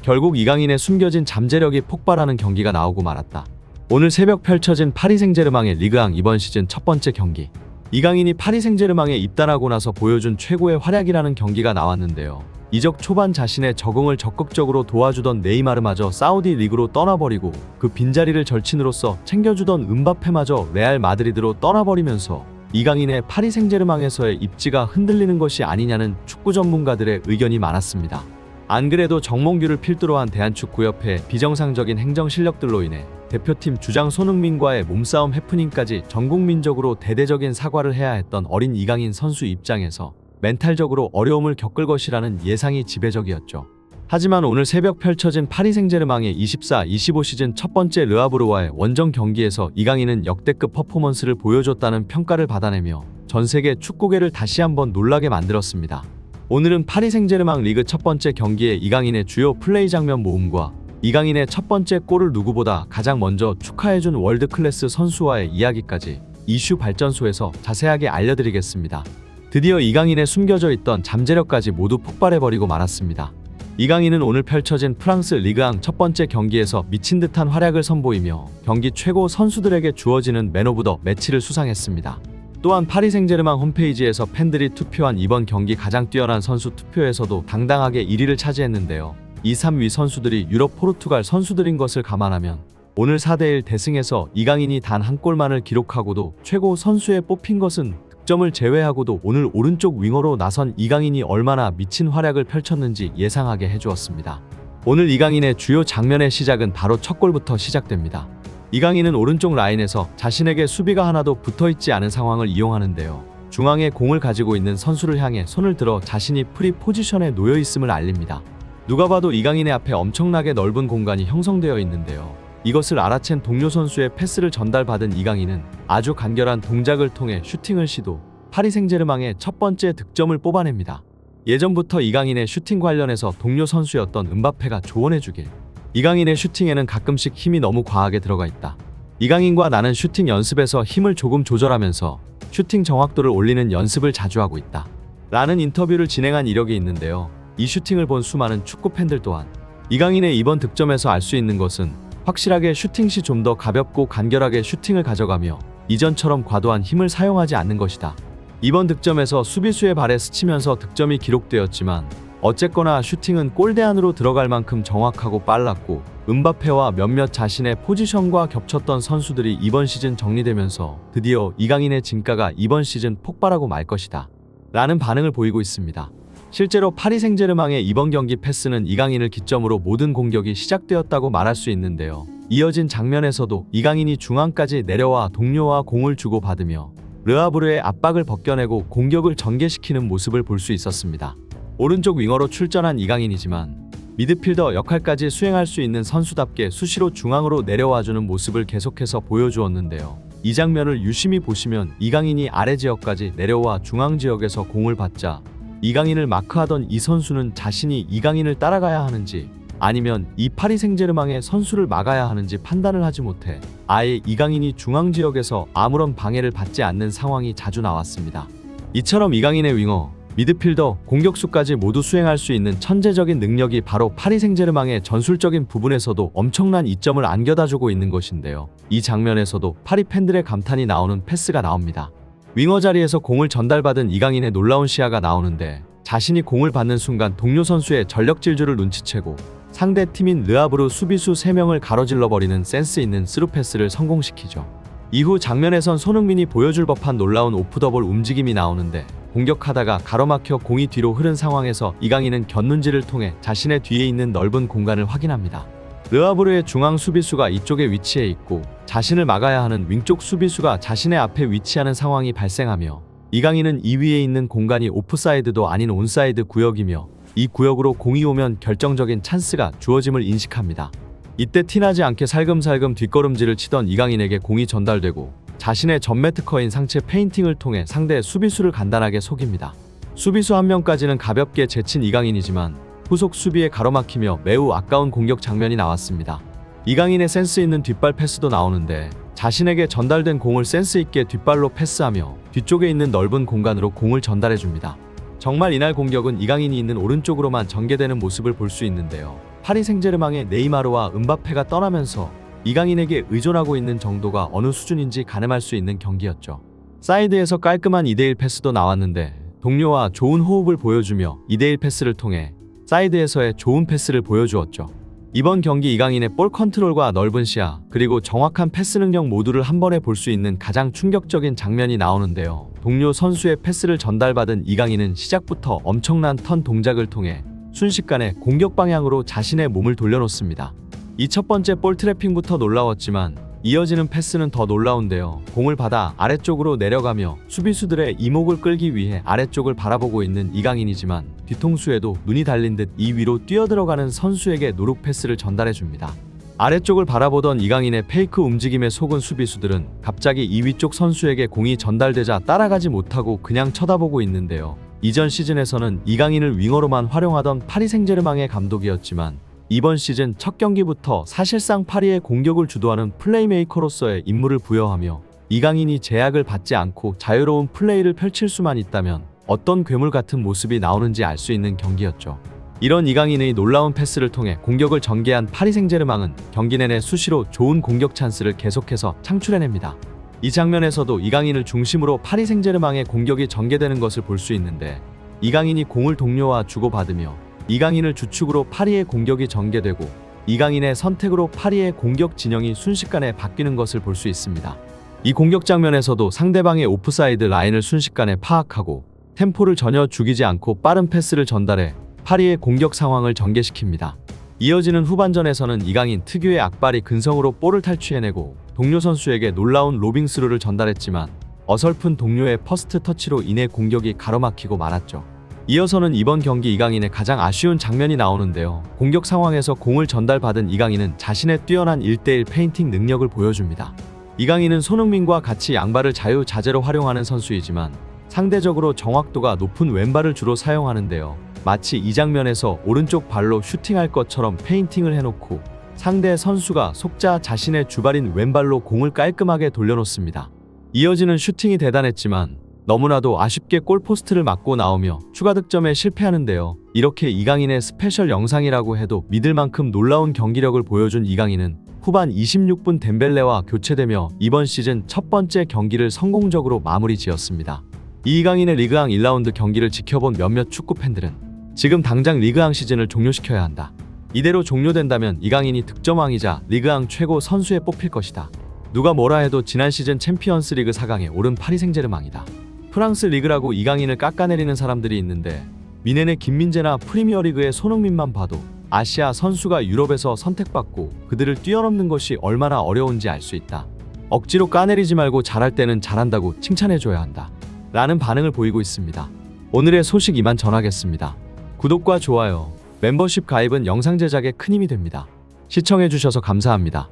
결국 이강인의 숨겨진 잠재력이 폭발하는 경기가 나오고 말았다. 오늘 새벽 펼쳐진 파리 생제르맹의 리그앙 이번 시즌 첫 번째 경기. 이강인이 파리 생제르맹에 입단하고 나서 보여준 최고의 활약이라는 경기가 나왔는데요. 이적 초반 자신의 적응을 적극적으로 도와주던 네이마르마저 사우디 리그로 떠나버리고 그 빈자리를 절친으로서 챙겨주던 음바페마저 레알 마드리드로 떠나버리면서 이강인의 파리 생제르맹에서의 입지가 흔들리는 것이 아니냐는 축구 전문가들의 의견이 많았습니다. 안 그래도 정몽규를 필두로 한 대한축구협회의 비정상적인 행정 실력들로 인해 대표팀 주장 손흥민과의 몸싸움 해프닝까지 전국민적으로 대대적인 사과를 해야 했던 어린 이강인 선수 입장에서 멘탈적으로 어려움을 겪을 것이라는 예상이 지배적이었죠. 하지만 오늘 새벽 펼쳐진 파리 생제르맹의 24-25 시즌 첫 번째 르아브르와의 원정 경기에서 이강인은 역대급 퍼포먼스를 보여줬다는 평가를 받아내며 전세계 축구계를 다시 한번 놀라게 만들었습니다. 오늘은 파리 생제르맹 리그 첫 번째 경기에 이강인의 주요 플레이 장면 모음과 이강인의 첫 번째 골을 누구보다 가장 먼저 축하해준 월드클래스 선수와의 이야기까지 이슈 발전소에서 자세하게 알려드리겠습니다. 드디어 이강인의 숨겨져 있던 잠재력까지 모두 폭발해버리고 말았습니다. 이강인은 오늘 펼쳐진 프랑스 리그앙 첫 번째 경기에서 미친 듯한 활약을 선보이며 경기 최고 선수들에게 주어지는 맨 오브 더 매치를 수상했습니다. 또한 파리 생제르맹 홈페이지에서 팬들이 투표한 이번 경기 가장 뛰어난 선수 투표에서도 당당하게 1위를 차지했는데요. 2, 3위 선수들이 유럽 포르투갈 선수들인 것을 감안하면 오늘 4대1 대승에서 이강인이 단 한 골만을 기록하고도 최고 선수에 뽑힌 것은 득점을 제외하고도 오늘 오른쪽 윙어로 나선 이강인이 얼마나 미친 활약을 펼쳤는지 예상하게 해주었습니다. 오늘 이강인의 주요 장면의 시작은 바로 첫 골부터 시작됩니다. 이강인은 오른쪽 라인에서 자신에게 수비가 하나도 붙어있지 않은 상황을 이용하는데요. 중앙에 공을 가지고 있는 선수를 향해 손을 들어 자신이 프리 포지션에 놓여있음을 알립니다. 누가 봐도 이강인의 앞에 엄청나게 넓은 공간이 형성되어 있는데요. 이것을 알아챈 동료 선수의 패스를 전달받은 이강인은 아주 간결한 동작을 통해 슈팅을 시도, 파리 생제르맹의 첫 번째 득점을 뽑아냅니다. 예전부터 이강인의 슈팅 관련해서 동료 선수였던 음바페가 조언해주길, 이강인의 슈팅에는 가끔씩 힘이 너무 과하게 들어가 있다. 이강인과 나는 슈팅 연습에서 힘을 조금 조절하면서 슈팅 정확도를 올리는 연습을 자주 하고 있다. 라는 인터뷰를 진행한 이력이 있는데요. 이 슈팅을 본 수많은 축구 팬들 또한 이강인의 이번 득점에서 알 수 있는 것은 확실하게 슈팅 시 좀 더 가볍고 간결하게 슈팅을 가져가며 이전처럼 과도한 힘을 사용하지 않는 것이다. 이번 득점에서 수비수의 발에 스치면서 득점이 기록되었지만 어쨌거나 슈팅은 골대 안으로 들어갈 만큼 정확하고 빨랐고 음바페와 몇몇 자신의 포지션과 겹쳤던 선수들이 이번 시즌 정리되면서 드디어 이강인의 진가가 이번 시즌 폭발하고 말 것이다. 라는 반응을 보이고 있습니다. 실제로 파리 생제르맹의 이번 경기 패스는 이강인을 기점으로 모든 공격이 시작되었다고 말할 수 있는데요. 이어진 장면에서도 이강인이 중앙까지 내려와 동료와 공을 주고받으며 르아브르의 압박을 벗겨내고 공격을 전개시키는 모습을 볼 수 있었습니다. 오른쪽 윙어로 출전한 이강인이지만 미드필더 역할까지 수행할 수 있는 선수답게 수시로 중앙으로 내려와주는 모습을 계속해서 보여주었는데요. 이 장면을 유심히 보시면 이강인이 아래 지역까지 내려와 중앙 지역에서 공을 받자 이강인을 마크하던 이 선수는 자신이 이강인을 따라가야 하는지 아니면 이 파리 생제르맹의 선수를 막아야 하는지 판단을 하지 못해 아예 이강인이 중앙 지역에서 아무런 방해를 받지 않는 상황이 자주 나왔습니다. 이처럼 이강인의 윙어, 미드필더, 공격수까지 모두 수행할 수 있는 천재적인 능력이 바로 파리 생제르맹의 전술적인 부분에서도 엄청난 이점을 안겨다주고 있는 것인데요. 이 장면에서도 파리 팬들의 감탄이 나오는 패스가 나옵니다. 윙어 자리에서 공을 전달받은 이강인의 놀라운 시야가 나오는데 자신이 공을 받는 순간 동료 선수의 전력 질주를 눈치채고 상대 팀인 르아브르 수비수 3명을 가로질러버리는 센스 있는 스루 패스를 성공시키죠. 이후 장면에선 손흥민이 보여줄 법한 놀라운 오프더볼 움직임이 나오는데 공격하다가 가로막혀 공이 뒤로 흐른 상황에서 이강인은 곁눈질을 통해 자신의 뒤에 있는 넓은 공간을 확인합니다. 르아브르의 중앙 수비수가 이쪽에 위치해 있고 자신을 막아야 하는 윙쪽 수비수가 자신의 앞에 위치하는 상황이 발생하며 이강인은 이 위에 있는 공간이 오프사이드도 아닌 온사이드 구역이며 이 구역으로 공이 오면 결정적인 찬스가 주어짐을 인식합니다. 이때 티나지 않게 살금살금 뒷걸음질을 치던 이강인에게 공이 전달되고 자신의 전매 특허인 상체 페인팅을 통해 상대 수비수를 간단하게 속입니다. 수비수 한 명까지는 가볍게 제친 이강인이지만 후속 수비에 가로막히며 매우 아까운 공격 장면이 나왔습니다. 이강인의 센스 있는 뒷발 패스도 나오는데 자신에게 전달된 공을 센스 있게 뒷발로 패스하며 뒤쪽에 있는 넓은 공간으로 공을 전달해줍니다. 정말 이날 공격은 이강인이 있는 오른쪽으로만 전개되는 모습을 볼 수 있는데요. 파리 생제르맹의 네이마르와 은바페가 떠나면서 이강인에게 의존하고 있는 정도가 어느 수준인지 가늠할 수 있는 경기였죠. 사이드에서 깔끔한 2대1 패스도 나왔는데 동료와 좋은 호흡을 보여주며 2대1 패스를 통해 사이드에서의 좋은 패스를 보여주었죠. 이번 경기 이강인의 볼 컨트롤과 넓은 시야 그리고 정확한 패스 능력 모두를 한 번에 볼 수 있는 가장 충격적인 장면이 나오는데요. 동료 선수의 패스를 전달받은 이강인은 시작부터 엄청난 턴 동작을 통해 순식간에 공격 방향으로 자신의 몸을 돌려놓습니다. 이 첫 번째 볼 트래핑부터 놀라웠지만 이어지는 패스는 더 놀라운데요. 공을 받아 아래쪽으로 내려가며 수비수들의 이목을 끌기 위해 아래쪽을 바라보고 있는 이강인이지만 뒤통수에도 눈이 달린 듯 이 위로 뛰어들어가는 선수에게 노룩 패스를 전달해줍니다. 아래쪽을 바라보던 이강인의 페이크 움직임에 속은 수비수들은 갑자기 이 위쪽 선수에게 공이 전달되자 따라가지 못하고 그냥 쳐다보고 있는데요. 이전 시즌에서는 이강인을 윙어로만 활용하던 파리 생제르맹의 감독이었지만 이번 시즌 첫 경기부터 사실상 파리의 공격을 주도하는 플레이메이커로서의 임무를 부여하며 이강인이 제약을 받지 않고 자유로운 플레이를 펼칠 수만 있다면 어떤 괴물 같은 모습이 나오는지 알 수 있는 경기였죠. 이런 이강인의 놀라운 패스를 통해 공격을 전개한 파리 생제르맹은 경기 내내 수시로 좋은 공격 찬스를 계속해서 창출해냅니다. 이 장면에서도 이강인을 중심으로 파리 생제르맹의 공격이 전개되는 것을 볼 수 있는데 이강인이 공을 동료와 주고받으며 이강인을 주축으로 파리의 공격이 전개되고 이강인의 선택으로 파리의 공격 진영이 순식간에 바뀌는 것을 볼 수 있습니다. 이 공격 장면에서도 상대방의 오프사이드 라인을 순식간에 파악하고 템포를 전혀 죽이지 않고 빠른 패스를 전달해 파리의 공격 상황을 전개시킵니다. 이어지는 후반전에서는 이강인 특유의 악발이 근성으로 볼을 탈취해내고 동료 선수에게 놀라운 로빙스루를 전달했지만 어설픈 동료의 퍼스트 터치로 인해 공격이 가로막히고 말았죠. 이어서는 이번 경기 이강인의 가장 아쉬운 장면이 나오는데요. 공격 상황에서 공을 전달받은 이강인은 자신의 뛰어난 1대1 페인팅 능력을 보여줍니다. 이강인은 손흥민과 같이 양발을 자유자재로 활용하는 선수이지만 상대적으로 정확도가 높은 왼발을 주로 사용하는데요. 마치 이 장면에서 오른쪽 발로 슈팅할 것처럼 페인팅을 해놓고 상대 선수가 속자 자신의 주발인 왼발로 공을 깔끔하게 돌려놓습니다. 이어지는 슈팅이 대단했지만 너무나도 아쉽게 골포스트를 맞고 나오며 추가 득점에 실패하는데요. 이렇게 이강인의 스페셜 영상이라고 해도 믿을 만큼 놀라운 경기력을 보여준 이강인은 후반 26분 덴벨레와 교체되며 이번 시즌 첫 번째 경기를 성공적으로 마무리 지었습니다. 이강인의 리그앙 1라운드 경기를 지켜본 몇몇 축구 팬들은 지금 당장 리그앙 시즌을 종료시켜야 한다. 이대로 종료된다면 이강인이 득점왕이자 리그앙 최고 선수에 뽑힐 것이다. 누가 뭐라 해도 지난 시즌 챔피언스 리그 4강에 오른 파리 생제르맹이다. 프랑스 리그라고 이강인을 깎아내리는 사람들이 있는데 미넨의 김민재나 프리미어리그의 손흥민만 봐도 아시아 선수가 유럽에서 선택받고 그들을 뛰어넘는 것이 얼마나 어려운지 알 수 있다. 억지로 까내리지 말고 잘할 때는 잘한다고 칭찬해줘야 한다. 라는 반응을 보이고 있습니다. 오늘의 소식 이만 전하겠습니다. 구독과 좋아요, 멤버십 가입은 영상 제작에 큰 힘이 됩니다. 시청해주셔서 감사합니다.